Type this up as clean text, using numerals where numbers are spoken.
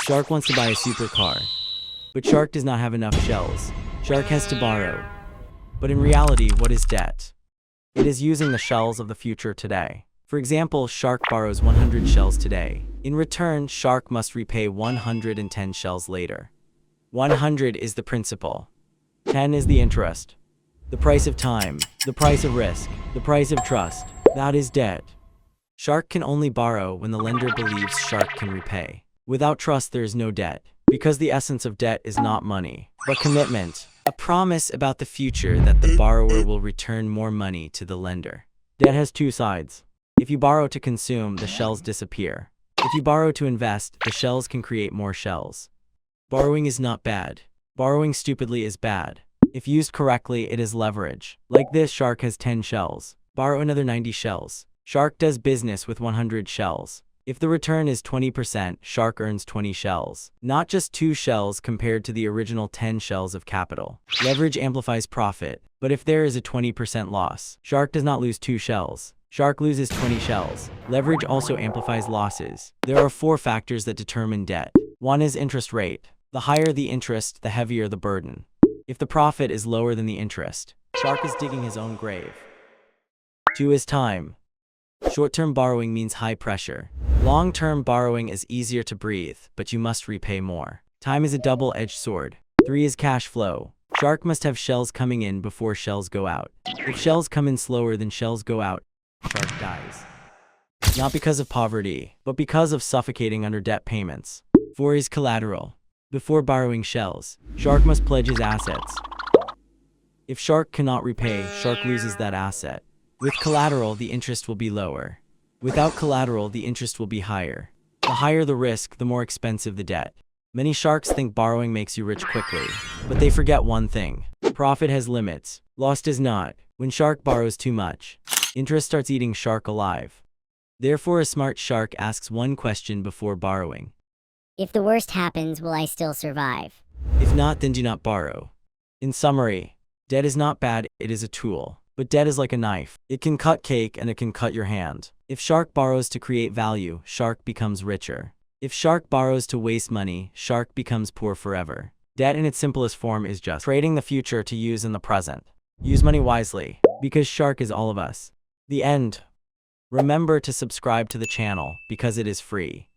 Shark wants to buy a supercar, but shark does not have enough shells. Shark has to borrow. But in reality, what is debt? It is using the shells of the future today. For example, shark borrows 100 shells today. In return, shark must repay 110 shells later. 100 is the principal. 10 is the interest. The price of time, the price of risk, the price of trust. That is debt. Shark can only borrow when the lender believes shark can repay. Without trust, there is no debt, because the essence of debt is not money, but commitment. A promise about the future that the borrower will return more money to the lender. Debt has two sides. If you borrow to consume, the shells disappear. If you borrow to invest, the shells can create more shells. Borrowing is not bad. Borrowing stupidly is bad. If used correctly, it is leverage. Like this, shark has 10 shells. Borrow another 90 shells. Shark does business with 100 shells. If the return is 20%, shark earns 20 shells. Not just 2 shells compared to the original 10 shells of capital. Leverage amplifies profit, but if there is a 20% loss, shark does not lose 2 shells. Shark loses 20 shells. Leverage also amplifies losses. There are 4 factors that determine debt. 1 is interest rate. The higher the interest, the heavier the burden. If the profit is lower than the interest, shark is digging his own grave. 2 is time. Short-term borrowing means high pressure. Long-term borrowing is easier to breathe, but you must repay more. Time is a double-edged sword. 3 is cash flow. Shark must have shells coming in before shells go out. If shells come in slower than shells go out, shark dies. Not because of poverty, but because of suffocating under debt payments. 4 is collateral. Before borrowing shells, shark must pledge his assets. If shark cannot repay, shark loses that asset. With collateral, the interest will be lower. Without collateral, the interest will be higher. The higher the risk, the more expensive the debt. Many sharks think borrowing makes you rich quickly, but they forget one thing. Profit has limits. Loss does not. When shark borrows too much, interest starts eating shark alive. Therefore, a smart shark asks one question before borrowing. If the worst happens, will I still survive? If not, then do not borrow. In summary, debt is not bad, it is a tool. But debt is like a knife. It can cut cake and it can cut your hand. If shark borrows to create value, shark becomes richer. If shark borrows to waste money, shark becomes poor forever. Debt in its simplest form is just trading the future to use in the present. Use money wisely, because shark is all of us. The end. Remember to subscribe to the channel because it is free.